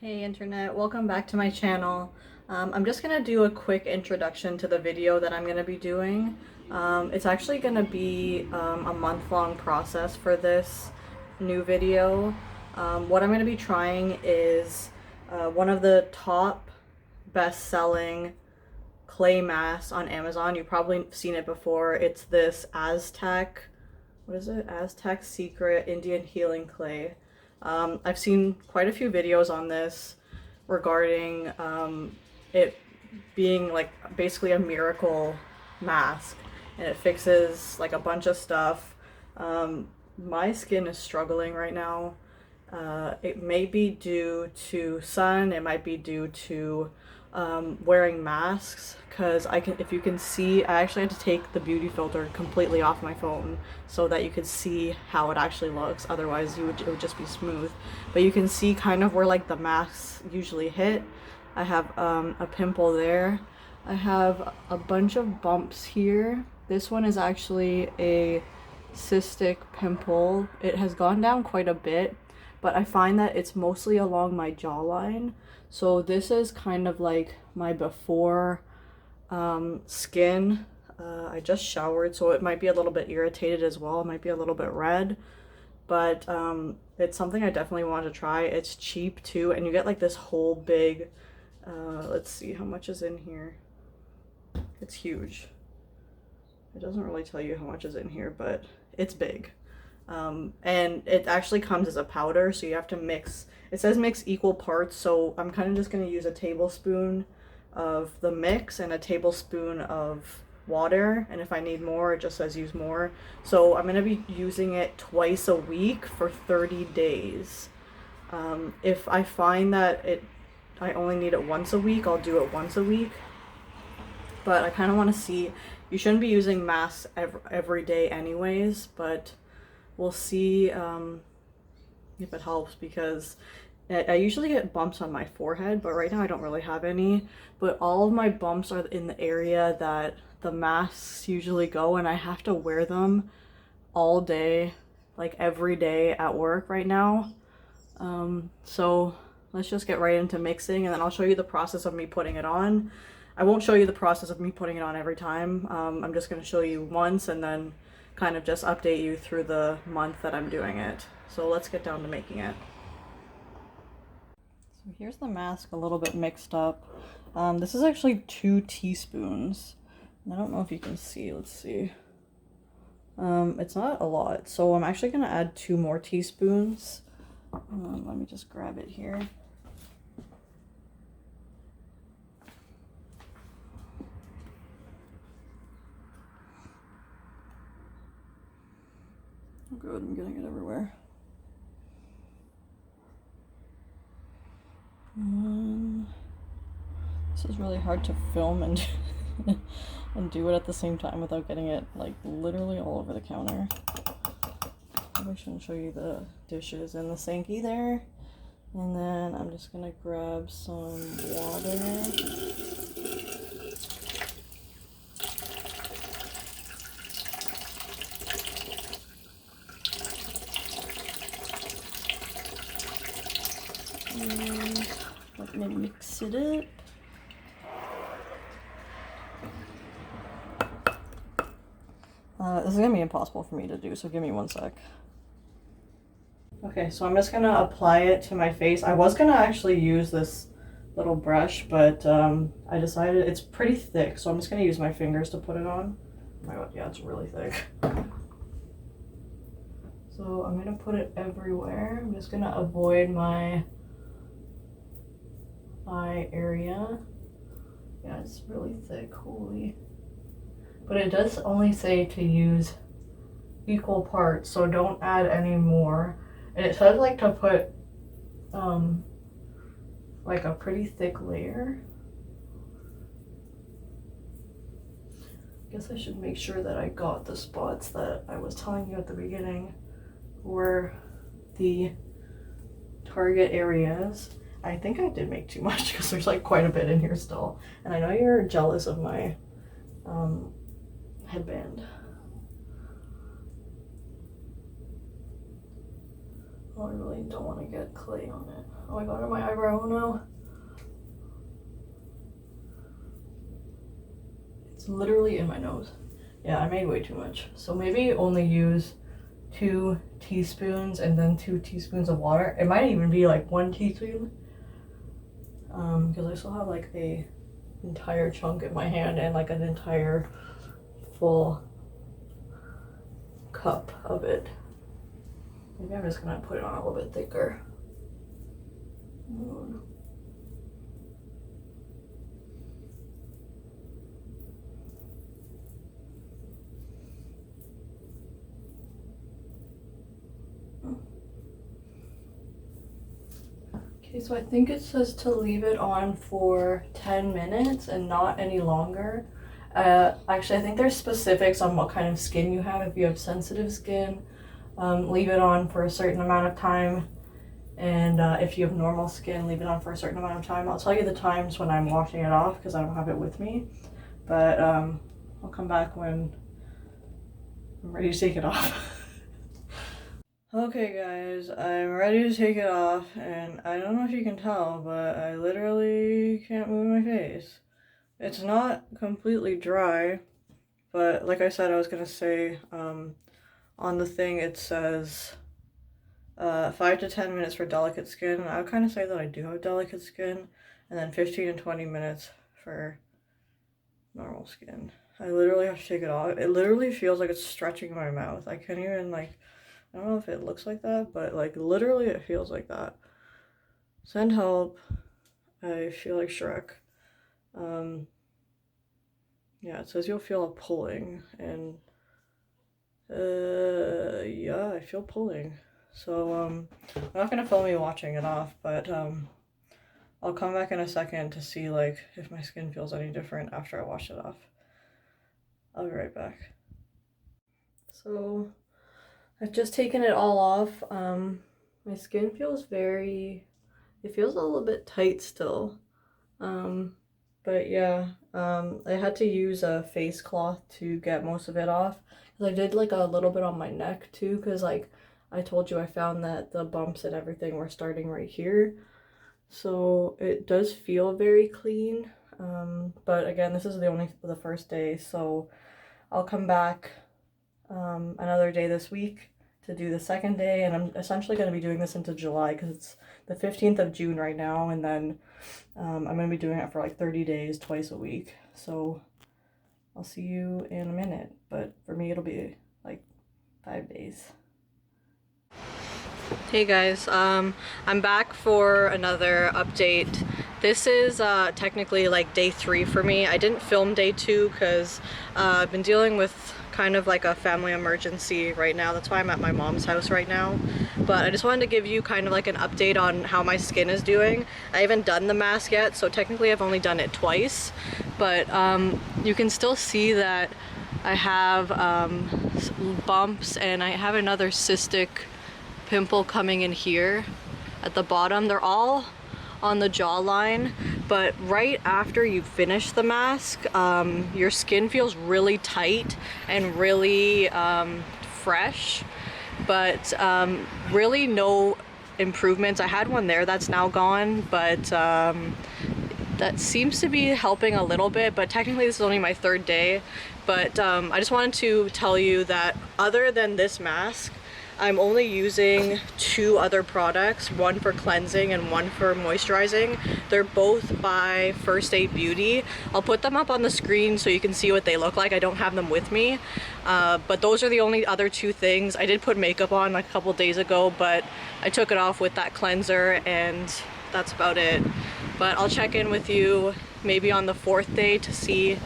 Hey internet, welcome back to my channel. I'm just gonna do a quick introduction to the video that I'm gonna be doing. It's actually gonna be a month-long process for this new video. What I'm gonna be trying is one of the top best-selling clay masks on Amazon. You've probably seen it before. It's this Aztec, what is it? Aztec Secret Indian Healing Clay. I've seen quite a few videos on this regarding it being like basically a miracle mask, and it fixes like a bunch of stuff. My skin is struggling right now. It may be due to sun, it might be due to wearing masks, because if you can see, I actually had to take the beauty filter completely off my phone so that you could see how it actually looks. Otherwise it would just be smooth. But you can see kind of where like the masks usually hit. I have a pimple there. I have a bunch of bumps here. This one is actually a cystic pimple. It has gone down quite a bit, but I find that it's mostly along my jawline. So this is kind of like my before skin. I just showered, so it might be a little bit irritated as well. It might be a little bit red, but it's something I definitely want to try. It's cheap too, and you get like this whole big, let's see how much is in here. It's huge. It doesn't really tell you how much is in here, but it's big. And it actually comes as a powder, so you have to mix. It says mix equal parts, so I'm kind of just going to use a tablespoon of the mix and a tablespoon of water, and if I need more, it just says use more. So I'm going to be using it twice a week for 30 days. If I find that I only need it once a week, I'll do it once a week. But I kind of want to see. You shouldn't be using masks every day anyways, but we'll see if it helps, because I usually get bumps on my forehead, but right now I don't really have any. But all of my bumps are in the area that the masks usually go, and I have to wear them all day, like every day at work right now. So let's just get right into mixing, and then I'll show you the process of me putting it on. I won't show you the process of me putting it on every time. I'm just going to show you once and then kind of just update you through the month that I'm doing it. So let's get down to making it. So here's the mask a little bit mixed up. This is actually 2 teaspoons. I don't know if you can see. Let's see. It's not a lot, so I'm actually going to add 2 more teaspoons. Let me just grab it here. Oh good, I'm getting it everywhere. This is really hard to film and and do it at the same time without getting it like literally all over the counter. Maybe I shouldn't show you the dishes in the sink either. And then I'm just gonna grab some water. And let me mix it up. This is gonna be impossible for me to do, so give me 1 sec. Okay, so I'm just gonna apply it to my face. I was gonna actually use this little brush, but I decided it's pretty thick, so I'm just gonna use my fingers to put it on. Oh my god, yeah, it's really thick. So I'm gonna put it everywhere. I'm just gonna avoid my eye area. Yeah, it's really thick, holy. But it does only say to use equal parts, so don't add any more. And it says like to put like a pretty thick layer. I guess I should make sure that I got the spots that I was telling you at the beginning were the target areas. I think I did make too much because there's like quite a bit in here still. And I know you're jealous of my headband. Oh, I really don't want to get clay on it. Oh, I got it on my eyebrow now. It's literally in my nose. Yeah, I made way too much. So maybe only use 2 teaspoons and then 2 teaspoons of water. It might even be like 1 teaspoon. Because I still have like a entire chunk in my hand and like an entire full cup of it. Maybe I'm just gonna put it on a little bit thicker. Okay, so I think it says to leave it on for 10 minutes and not any longer. Actually, I think there's specifics on what kind of skin you have. If you have sensitive skin, leave it on for a certain amount of time. And if you have normal skin, leave it on for a certain amount of time. I'll tell you the times when I'm washing it off because I don't have it with me. But I'll come back when I'm ready to take it off. Okay guys, I'm ready to take it off, and I don't know if you can tell, but I literally can't move my face. It's not completely dry, but like I said, I was gonna say, on the thing it says 5 to 10 minutes for delicate skin. I would kind of say that I do have delicate skin, and then 15 to 20 minutes for normal skin. I literally have to take it off. It literally feels like it's stretching my mouth. I can't even like, I don't know if it looks like that, but like literally it feels like that. Send help. I feel like Shrek. Yeah, it says you'll feel a pulling, and yeah, I feel pulling. So I'm not gonna film me watching it off, but I'll come back in a second to see like if my skin feels any different after I wash it off. I'll be right back. So I've just taken it all off. My skin feels it feels a little bit tight still. But yeah, I had to use a face cloth to get most of it off. Because I did like a little bit on my neck too, because like I told you, I found that the bumps and everything were starting right here. So it does feel very clean. But again, this is the first day, so I'll come back another day this week to do the second day, and I'm essentially going to be doing this into July because it's the 15th of June right now, and then I'm going to be doing it for like 30 days, twice a week. So I'll see you in a minute, but for me it'll be like 5 days. Hey guys, I'm back for another update. This is technically like day 3 for me. I didn't film day 2 because I've been dealing with kind of like a family emergency right now. That's why I'm at my mom's house right now. But I just wanted to give you kind of like an update on how my skin is doing. I haven't done the mask yet, so technically I've only done it twice. But you can still see that I have bumps, and I have another cystic pimple coming in here at the bottom. They're all on the jawline, but right after you finish the mask, your skin feels really tight and really fresh, but really no improvements. I had one there that's now gone, but that seems to be helping a little bit, but technically this is only my 3rd day. But I just wanted to tell you that other than this mask, I'm only using 2 other products, one for cleansing and one for moisturizing. They're both by First Aid Beauty. I'll put them up on the screen so you can see what they look like. I don't have them with me, but those are the only other 2 things. I did put makeup on like a couple days ago, but I took it off with that cleanser, and that's about it. But I'll check in with you maybe on the 4th day to see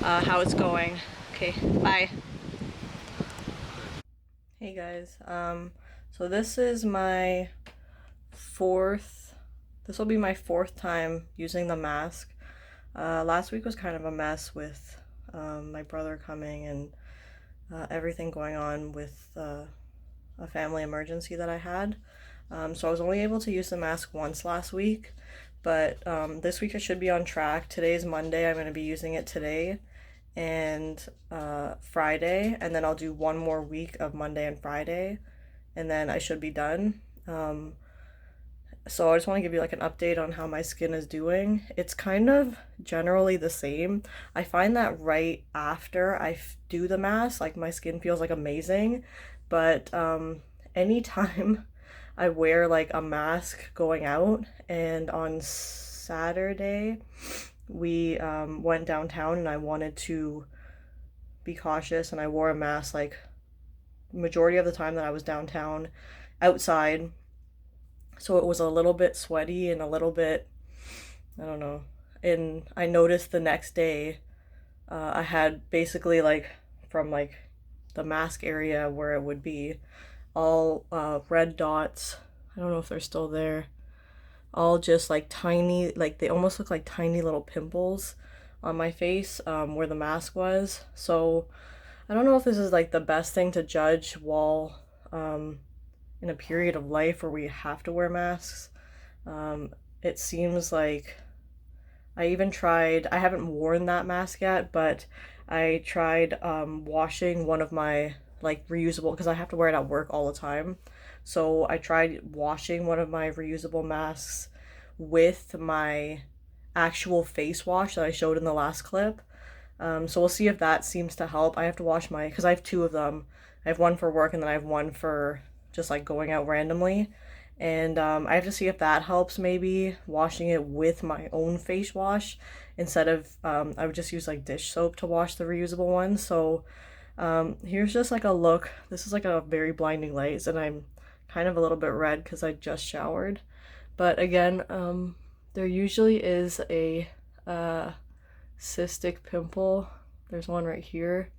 how it's going. Okay, bye. Hey guys, so this is my 4th, this will be my 4th time using the mask. Last week was kind of a mess with my brother coming and everything going on with a family emergency that I had. So I was only able to use the mask once last week, but this week I should be on track. Today's Monday, I'm going to be using it today and Friday, and then I'll do one more week of Monday and Friday, and then I should be done. So I just want to give you like an update on how my skin is doing. It's kind of generally the same. I find that right after I do the mask, like my skin feels like amazing. But anytime I wear like a mask going out, and on Saturday we went downtown and I wanted to be cautious and I wore a mask like majority of the time that I was downtown outside, so it was a little bit sweaty and a little bit, I don't know. And I noticed the next day, I had basically like from like the mask area where it would be all red dots. I don't know if they're still there. All just like tiny, like they almost look like tiny little pimples on my face where the mask was. So I don't know if this is like the best thing to judge while in a period of life where we have to wear masks. It seems like I even tried, I haven't worn that mask yet, but I tried washing one of my like reusable, because I have to wear it at work all the time. So I tried washing one of my reusable masks with my actual face wash that I showed in the last clip. So we'll see if that seems to help. I have to wash my, because I have two of them. I have one for work and then I have one for just like going out randomly. And I have to see if that helps, maybe washing it with my own face wash instead of, I would just use like dish soap to wash the reusable one. So here's just like a look. This is like a very blinding light and I'm kind of a little bit red because I just showered. But again, there usually is a cystic pimple. There's one right here.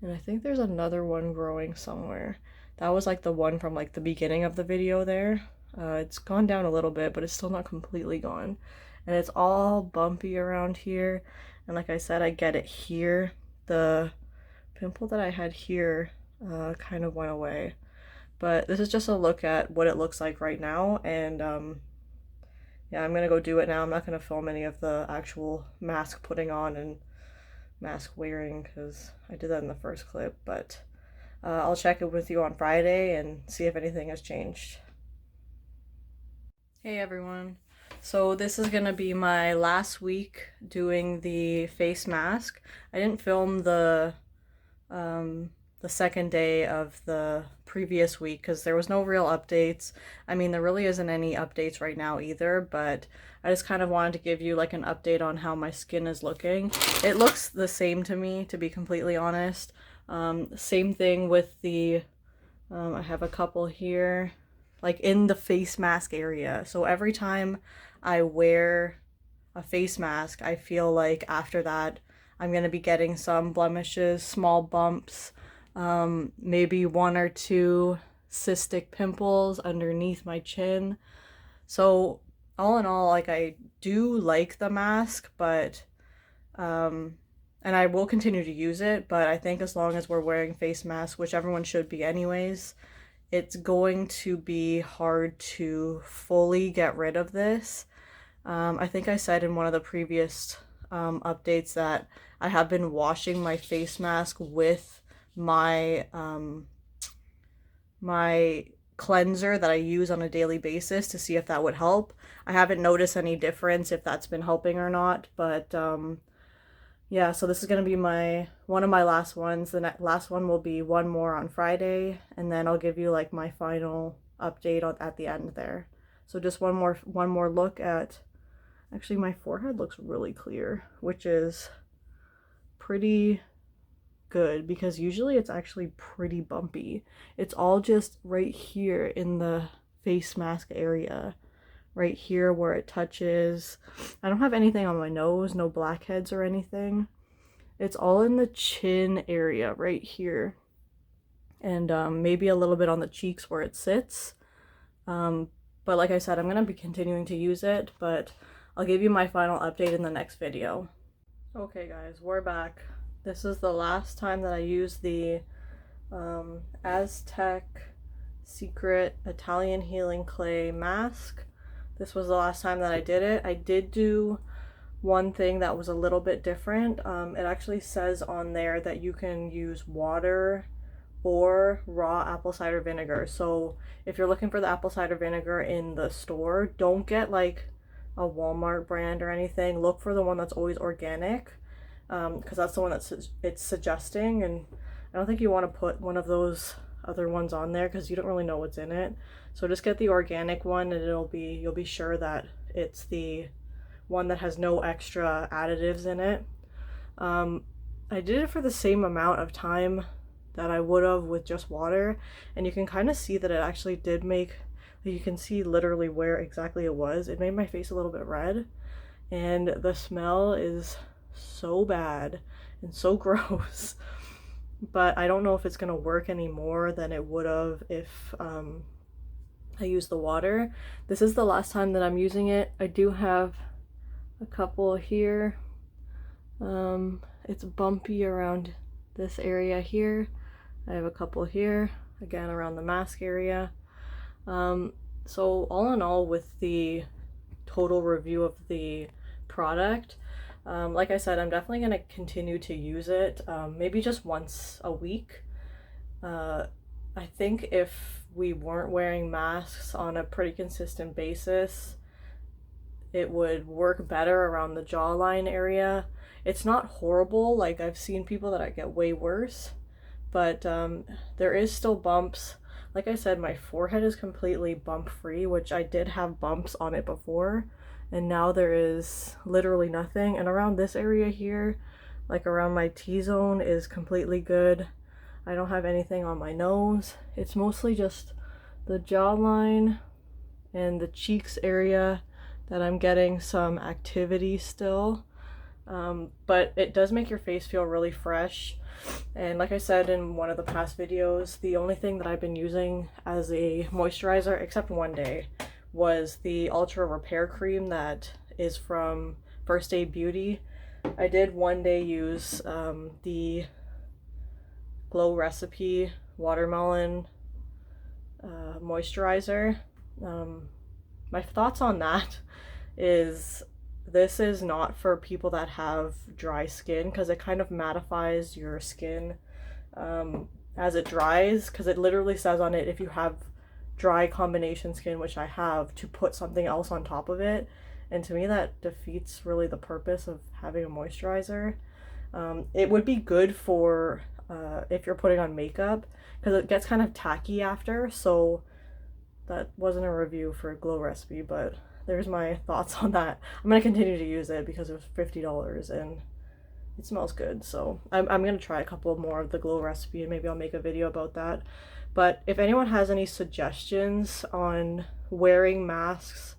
And I think there's another one growing somewhere. That was like the one from like the beginning of the video there. It's gone down a little bit, but it's still not completely gone. And it's all bumpy around here. And like I said, I get it here. The pimple that I had here kind of went away. But this is just a look at what it looks like right now. And yeah, I'm gonna go do it now. I'm not gonna film any of the actual mask putting on and mask wearing because I did that in the first clip, but I'll check it with you on Friday and see if anything has changed. Hey everyone. So this is gonna be my last week doing the face mask. I didn't film the second day of the previous week because there was no real updates. I mean, there really isn't any updates right now either, but I just kind of wanted to give you like an update on how my skin is looking. It looks the same to me, to be completely honest. Same thing with the, I have a couple here, like in the face mask area. So every time I wear a face mask, I feel like after that, I'm going to be getting some blemishes, small bumps, maybe one or two cystic pimples underneath my chin. So all in all, like I do like the mask, but and I will continue to use it, but I think as long as we're wearing face masks, which everyone should be anyways, it's going to be hard to fully get rid of this. I think I said in one of the previous updates that I have been washing my face mask with my my cleanser that I use on a daily basis to see if that would help. I haven't noticed any difference if that's been helping or not, but yeah, so this is going to be one of my last ones. The last one will be one more on Friday, and then I'll give you like my final update at the end there. So just one more look at, actually my forehead looks really clear, which is pretty good because usually it's actually pretty bumpy. It's all just right here in the face mask area, right here where it touches. I don't have anything on my nose, no blackheads or anything. It's all in the chin area right here, and maybe a little bit on the cheeks where it sits. But like I said, I'm gonna be continuing to use it, but I'll give you my final update in the next video. Okay guys, we're back. This is the last time that I use the Aztec Secret Italian Healing Clay Mask. This was the last time that I did it. I did do one thing that was a little bit different. It actually says on there that you can use water or raw apple cider vinegar. So if you're looking for the apple cider vinegar in the store, don't get like a Walmart brand or anything. Look for the one that's always organic, because that's the one it's suggesting, and I don't think you want to put one of those other ones on there because you don't really know what's in it. So just get the organic one, and you'll be sure that it's the one that has no extra additives in it. I did it for the same amount of time that I would have with just water, and you can kind of see that it actually did make, you can see literally where exactly it was. It made my face a little bit red, and the smell is so bad and so gross. But I don't know if it's gonna work any more than it would have if I used the water. This is the last time that I'm using it. I do have a couple here. It's bumpy around this area here. I have a couple here, again around the mask area. So all in all, with the total review of the product, like I said, I'm definitely going to continue to use it, maybe just once a week. I think if we weren't wearing masks on a pretty consistent basis, it would work better around the jawline area. It's not horrible, like I've seen people that I get way worse, but there is still bumps. Like I said, my forehead is completely bump free, which I did have bumps on it before, and now there is literally nothing. And around this area here, like around my T-zone, is completely good. I don't have anything on my nose. It's mostly just the jawline and the cheeks area that I'm getting some activity still. But it does make your face feel really fresh. And like I said in one of the past videos, the only thing that I've been using as a moisturizer, except one day, was the Ultra Repair Cream that is from First Aid Beauty. I did one day use the Glow Recipe Watermelon moisturizer. My thoughts on that is, this is not for people that have dry skin, because it kind of mattifies your skin as it dries, because it literally says on it, if you have dry combination skin, which I have, to put something else on top of it. And to me that defeats really the purpose of having a moisturizer. It would be good for if you're putting on makeup, because it gets kind of tacky after. So that wasn't a review for Glow Recipe, but there's my thoughts on that. I'm going to continue to use it because it was $50 and it smells good. So I'm going to try a couple more of the Glow Recipe, and maybe I'll make a video about that. But if anyone has any suggestions on wearing masks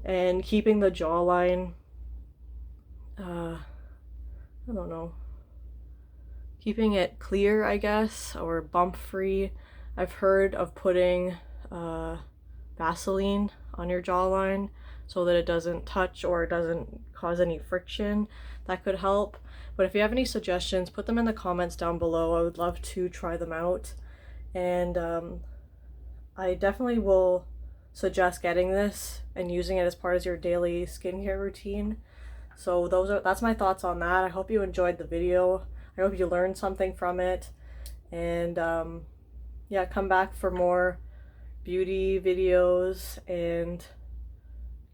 and keeping the jawline, I don't know, keeping it clear, I guess, or bump free. I've heard of putting Vaseline on your jawline so that it doesn't touch or it doesn't cause any friction. That could help. But if you have any suggestions, put them in the comments down below. I would love to try them out. And I definitely will suggest getting this and using it as part of your daily skincare routine. So that's my thoughts on that. I hope you enjoyed the video. I hope you learned something from it. And yeah, come back for more beauty videos and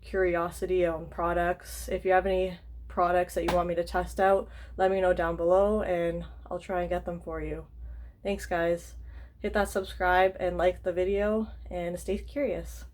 curiosity on products. If you have any products that you want me to test out, let me know down below and I'll try and get them for you. Thanks guys. Hit that subscribe and like the video and stay curious.